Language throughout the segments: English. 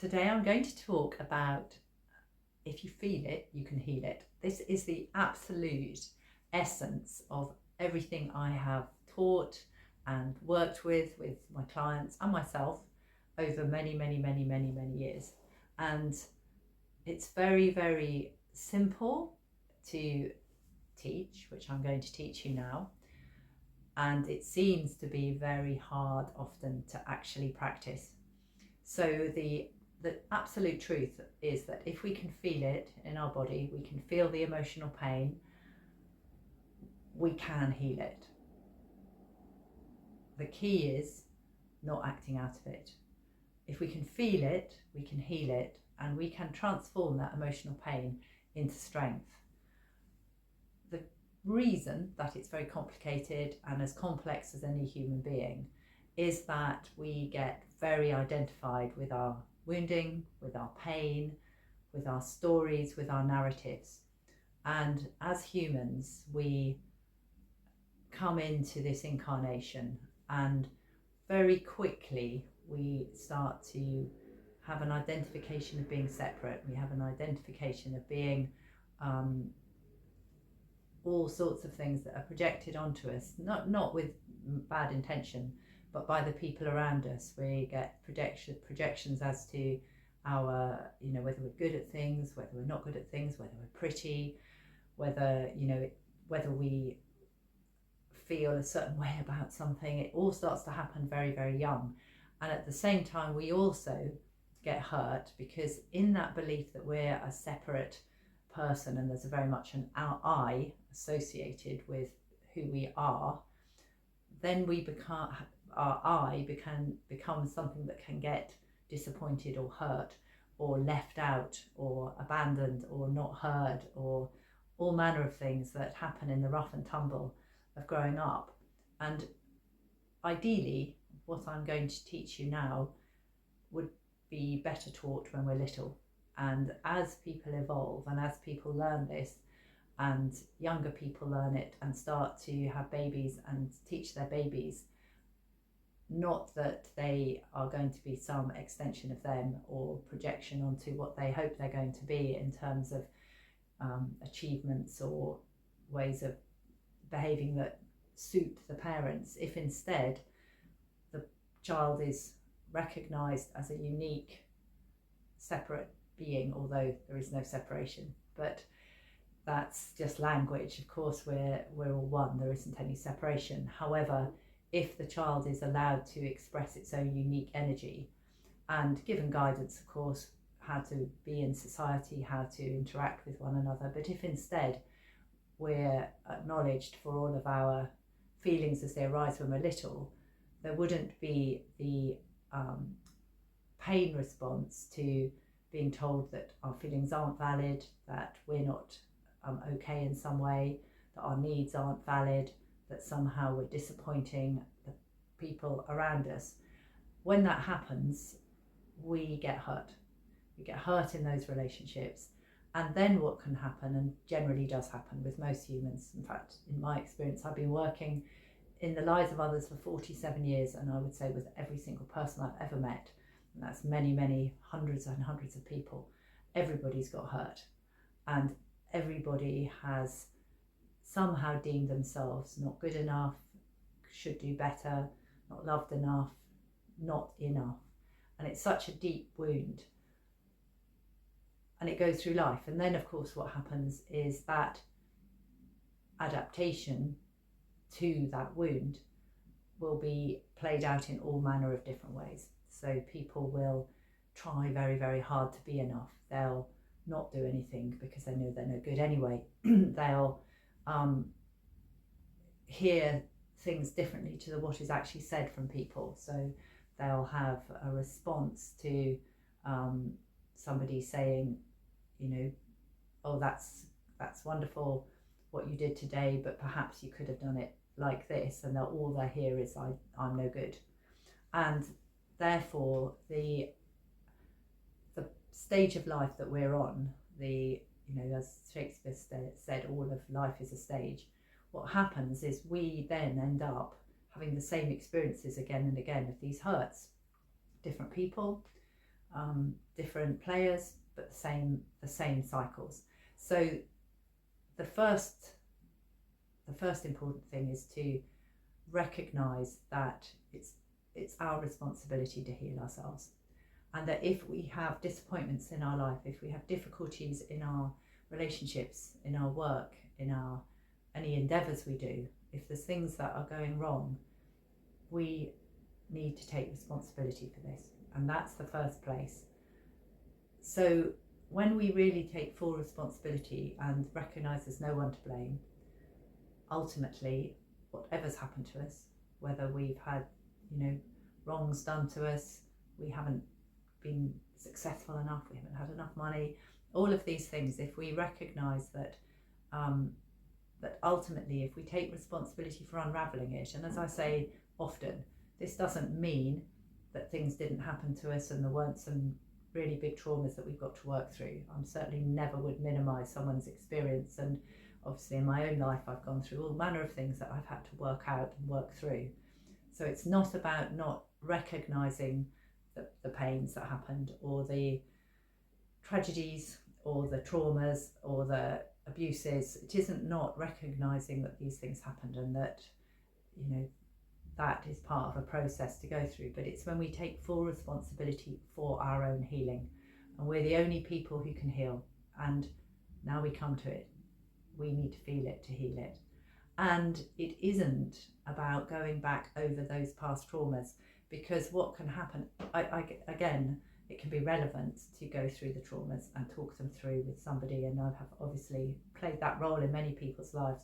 Today I'm going to talk about if you feel it, you can heal it. This is the absolute essence of everything I have taught and worked with my clients and myself over many years. And it's very, very simple to teach, which I'm going to teach you now. And it seems to be very hard often to actually practice. So the absolute truth is that if we can feel it in our body, we can feel the emotional pain, we can heal it. The key is not acting out of it. If we can feel it, we can heal it, and we can transform that emotional pain into strength. The reason that it's very complicated and as complex as any human being is that we get very identified with our wounding, with our pain, with our stories, with our narratives. And as humans, we come into this incarnation and very quickly we start to have an identification of being separate. We have an identification of being all sorts of things that are projected onto us, not with bad intention, but by the people around us. We get projections as to our, whether we're good at things, whether we're not good at things, whether we're pretty, whether we feel a certain way about something. It all starts to happen very, very young. And at the same time, we also get hurt because in that belief that we're a separate person and there's very much an I associated with who we are, then our I become something that can get disappointed or hurt or left out or abandoned or not heard, or all manner of things that happen in the rough and tumble of growing up. And ideally, what I'm going to teach you now would be better taught when we're little. And as people evolve and as people learn this, and younger people learn it and start to have babies and teach their babies, not that they are going to be some extension of them or projection onto what they hope they're going to be in terms of achievements or ways of behaving that suit the parents. If instead the child is recognized as a unique, separate being, although there is no separation, but that's just language. Of course, we're all one. There isn't any separation. However, if the child is allowed to express its own unique energy and given guidance, of course, how to be in society, how to interact with one another, but if instead we're acknowledged for all of our feelings as they arise when we're little, there wouldn't be the pain response to being told that our feelings aren't valid, that we're not okay in some way, that our needs aren't valid, that somehow we're disappointing the people around us. When that happens, we get hurt. We get hurt in those relationships. And then what can happen, and generally does happen with most humans, in fact, in my experience, I've been working in the lives of others for 47 years, and I would say with every single person I've ever met, and that's many hundreds and hundreds of people, everybody's got hurt. And everybody has somehow deemed themselves not good enough, should do better, not loved enough, not enough. And it's such a deep wound. And it goes through life. And then, of course, what happens is that adaptation to that wound will be played out in all manner of different ways. So people will try very, very hard to be enough. They'll not do anything because they know they're no good anyway. They'll hear things differently to what is actually said from people. So they'll have a response to somebody saying, oh, that's wonderful what you did today, but perhaps you could have done it like this, and all they hear is I'm no good. And therefore the stage of life that we're on, as Shakespeare said, all of life is a stage. What happens is we then end up having the same experiences again and again of these hurts. Different people, different players, but the same cycles. So the first important thing is to recognize that it's our responsibility to heal ourselves, and that if we have disappointments in our life, if we have difficulties in our relationships, in our work, in our any endeavors we do, if there's things that are going wrong, we need to take responsibility for this, and that's the first place. So when we really take full responsibility and recognize there's no one to blame, ultimately whatever's happened to us, whether we've had wrongs done to us, we haven't been successful enough, we haven't had enough money, all of these things, if we recognize that that ultimately if we take responsibility for unraveling it, and as I say often, this doesn't mean that things didn't happen to us and there weren't some really big traumas that we've got to work through. I certainly never would minimize someone's experience, and obviously in my own life I've gone through all manner of things that I've had to work out and work through. So it's not about not recognizing the pains that happened, or the tragedies, or the traumas, or the abuses. It isn't not recognizing that these things happened and that that is part of a process to go through, but it's when we take full responsibility for our own healing, and we're the only people who can heal. And now we come to it, we need to feel it to heal it. And it isn't about going back over those past traumas, because what can happen, again, it can be relevant to go through the traumas and talk them through with somebody, and I have obviously played that role in many people's lives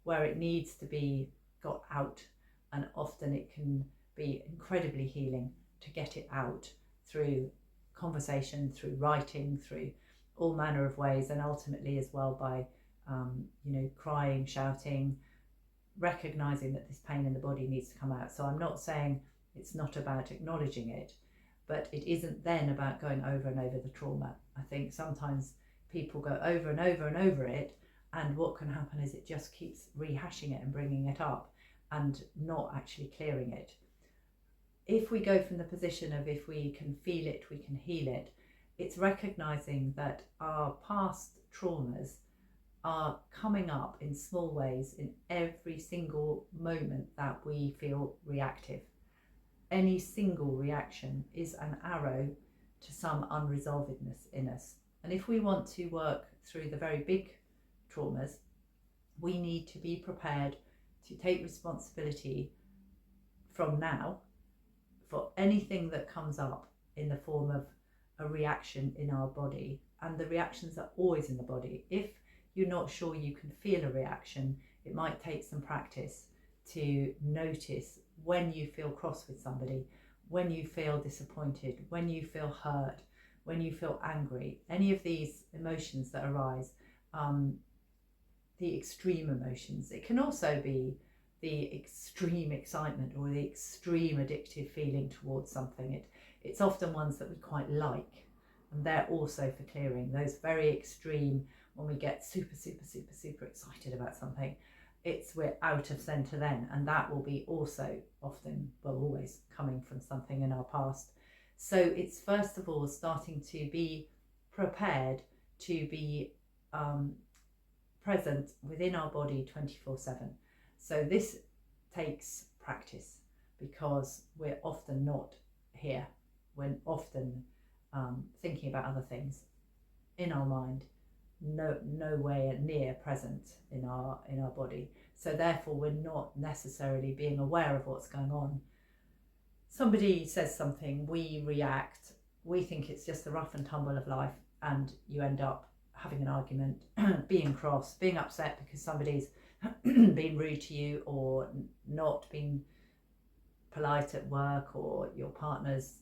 where it needs to be got out, and often it can be incredibly healing to get it out through conversation, through writing, through all manner of ways, and ultimately as well by crying, shouting, recognizing that this pain in the body needs to come out. So I'm not saying it's not about acknowledging it, but it isn't then about going over and over the trauma. I think sometimes people go over and over and over it, and what can happen is it just keeps rehashing it and bringing it up and not actually clearing it. If we go from the position of if we can feel it, we can heal it, it's recognizing that our past traumas are coming up in small ways in every single moment that we feel reactive. Any single reaction is an arrow to some unresolvedness in us. And if we want to work through the very big traumas, we need to be prepared to take responsibility from now for anything that comes up in the form of a reaction in our body. And the reactions are always in the body. If you're not sure you can feel a reaction, it might take some practice to notice when you feel cross with somebody, when you feel disappointed, when you feel hurt, when you feel angry, any of these emotions that arise, the extreme emotions. It can also be the extreme excitement or the extreme addictive feeling towards something. It's often ones that we quite like, and they're also for clearing. Those very extreme, when we get super excited about something, we're out of centre then, and that will be also often, well, always coming from something in our past. So it's first of all starting to be prepared to be present within our body 24/7. So this takes practice, because we're often not here. We're often thinking about other things in our mind, nowhere near present in our body. So therefore we're not necessarily being aware of what's going on. Somebody says something, we react, we think it's just the rough and tumble of life, and you end up having an argument, being cross, being upset because somebody's been rude to you, or not been polite at work, or your partner's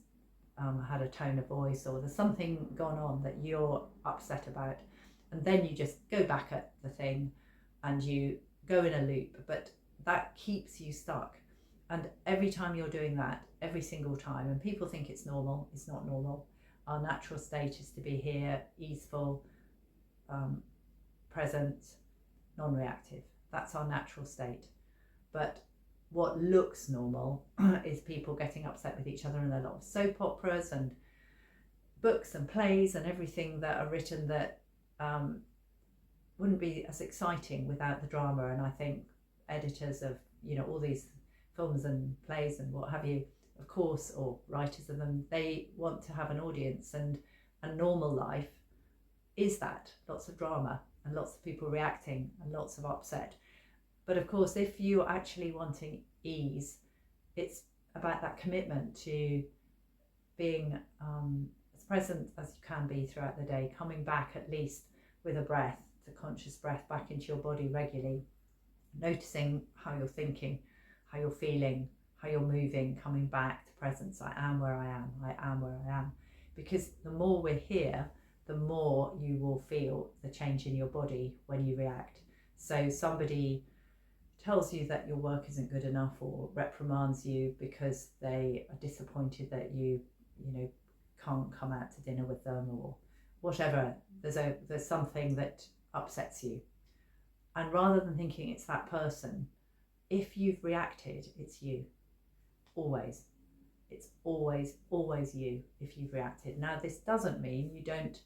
had a tone of voice, or there's something gone on that you're upset about, and then you just go back at the thing and you go in a loop, but that keeps you stuck. And every time you're doing that, every single time, and people think it's normal, it's not normal. Our natural state is to be here, easeful, present, non-reactive. That's our natural state. But what looks normal is people getting upset with each other, and there are a lot of soap operas and books and plays and everything that are written that wouldn't be as exciting without the drama. And I think editors of, you know, all these films and plays and what have you, of course, or writers of them, they want to have an audience, and a normal life is that lots of drama and lots of people reacting and lots of upset. But of course, if you're actually wanting ease, it's about that commitment to being as present as you can be throughout the day, coming back at least with a breath, the conscious breath back into your body regularly, noticing how you're thinking, how you're feeling, how you're moving, coming back to presence. I am where I am, I am where I am. Because the more we're here, the more you will feel the change in your body when you react. So somebody tells you that your work isn't good enough, or reprimands you because they are disappointed that you can't come out to dinner with them, or whatever. There's something that upsets you, and rather than thinking it's that person, if you've reacted, it's you. Always. It's always you if you've reacted. Now, this doesn't mean you don't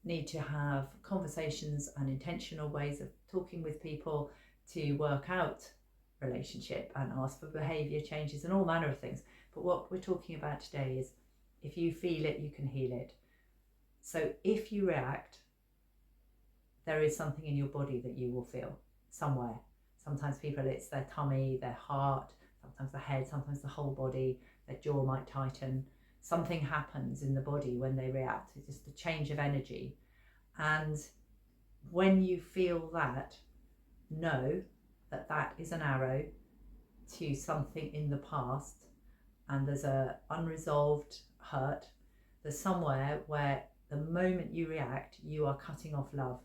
need to have conversations and intentional ways of talking with people to work out relationship and ask for behaviour changes and all manner of things. But what we're talking about today is, if you feel it, you can heal it. So if you react, there is something in your body that you will feel somewhere. Sometimes people, it's their tummy, their heart, sometimes the head, sometimes the whole body, their jaw might tighten. Something happens in the body when they react. It's just a change of energy. And when you feel that, know that that is an arrow to something in the past, and there's a unresolved hurt. There's somewhere where the moment you react, you are cutting off love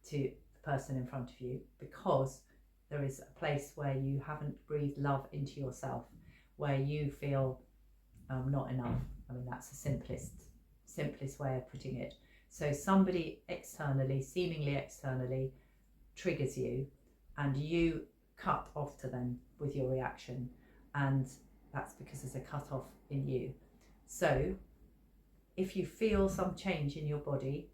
to the person in front of you, because there is a place where you haven't breathed love into yourself, where you feel not enough. I mean, that's the simplest way of putting it. So somebody externally, seemingly externally, triggers you, and you cut off to them with your reaction, and that's because there's a cut off in you. So if you feel some change in your body,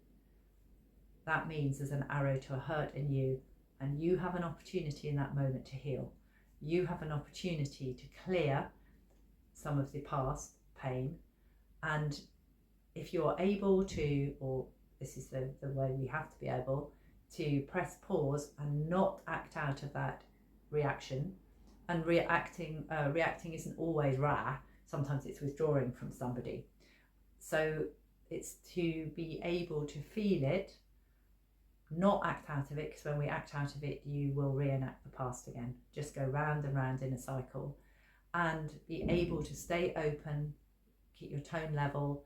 that means there's an arrow to a hurt in you, and you have an opportunity in that moment to heal. You have an opportunity to clear some of the past pain. And if you're able to, or this is the way we have to be able to, press pause and not act out of that reaction. And reacting isn't always rah. Sometimes it's withdrawing from somebody. So it's to be able to feel it, not act out of it, because when we act out of it, you will reenact the past again. Just go round and round in a cycle. And be able to stay open, keep your tone level,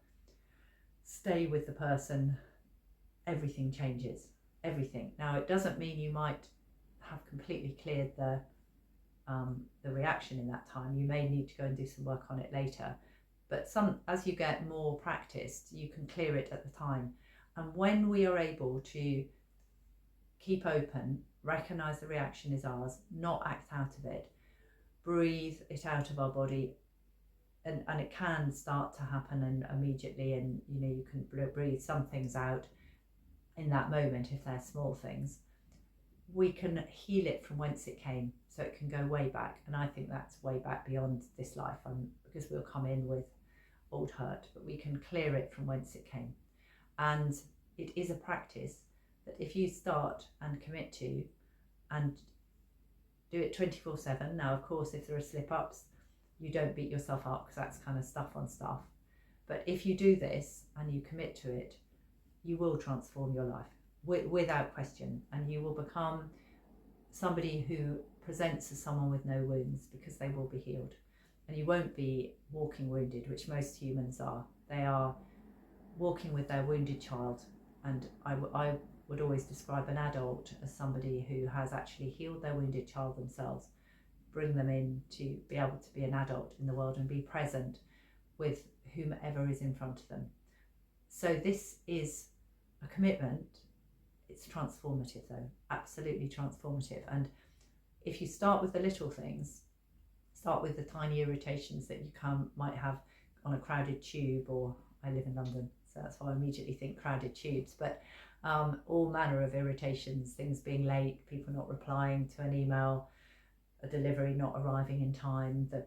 stay with the person. Everything changes. Everything. Now, it doesn't mean you might have completely cleared the reaction in that time. You may need to go and do some work on it later. But as you get more practiced, you can clear it at the time. And when we are able to keep open, recognize the reaction is ours, not act out of it, breathe it out of our body, and it can start to happen and immediately, and you can breathe some things out in that moment if they're small things. We can heal it from whence it came, so it can go way back. And I think that's way back beyond this life, because we'll come in with old hurt, but we can clear it from whence it came. And it is a practice that if you start and commit to and do it 24/7. Now, of course, if there are slip-ups, you don't beat yourself up, because that's kind of stuff on stuff. But if you do this and you commit to it, you will transform your life without question, and you will become somebody who presents as someone with no wounds, because they will be healed. And you won't be walking wounded, which most humans are. They are walking with their wounded child. And I would always describe an adult as somebody who has actually healed their wounded child themselves, bring them in to be able to be an adult in the world and be present with whomever is in front of them. So this is a commitment. It's transformative though, absolutely transformative. And if you start with the little things, start with the tiny irritations that you might have on a crowded tube, or I live in London, so that's why I immediately think crowded tubes, but all manner of irritations, things being late, people not replying to an email, a delivery not arriving in time, the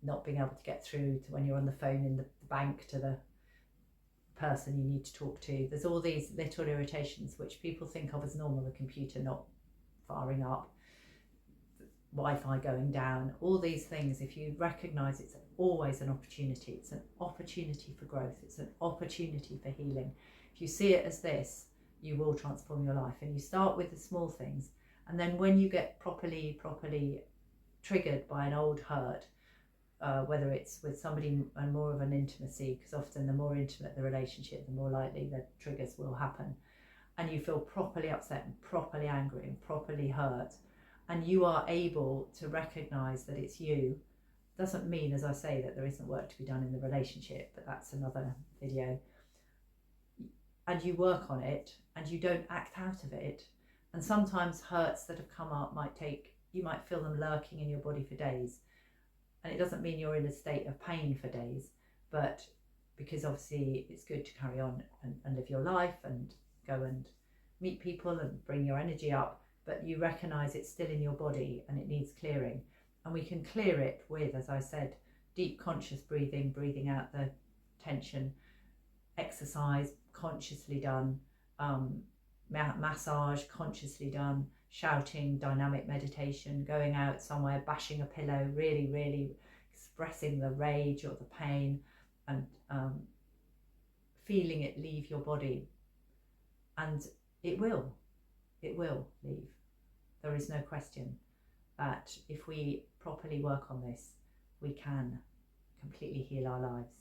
not being able to get through to when you're on the phone in the bank to the person you need to talk to. There's all these little irritations which people think of as normal, the computer not firing up, Wi-Fi going down, all these things. If you recognize it's always an opportunity, it's an opportunity for growth, it's an opportunity for healing. If you see it as this, you will transform your life. And you start with the small things, and then when you get properly triggered by an old hurt, whether it's with somebody and more of an intimacy, because often the more intimate the relationship, the more likely the triggers will happen, and you feel properly upset and properly angry and properly hurt, and you are able to recognize that it's you. Doesn't mean, as I say, that there isn't work to be done in the relationship, but that's another video. And you work on it, and you don't act out of it. And sometimes hurts that have come up you might feel them lurking in your body for days. And it doesn't mean you're in a state of pain for days, but because obviously it's good to carry on and live your life and go and meet people and bring your energy up, but you recognize it's still in your body and it needs clearing. And we can clear it with, as I said, deep conscious breathing, breathing out the tension, exercise consciously done, massage consciously done, shouting, dynamic meditation, going out somewhere, bashing a pillow, really expressing the rage or the pain, and feeling it leave your body. And it will leave. There is no question that if we properly work on this, we can completely heal our lives.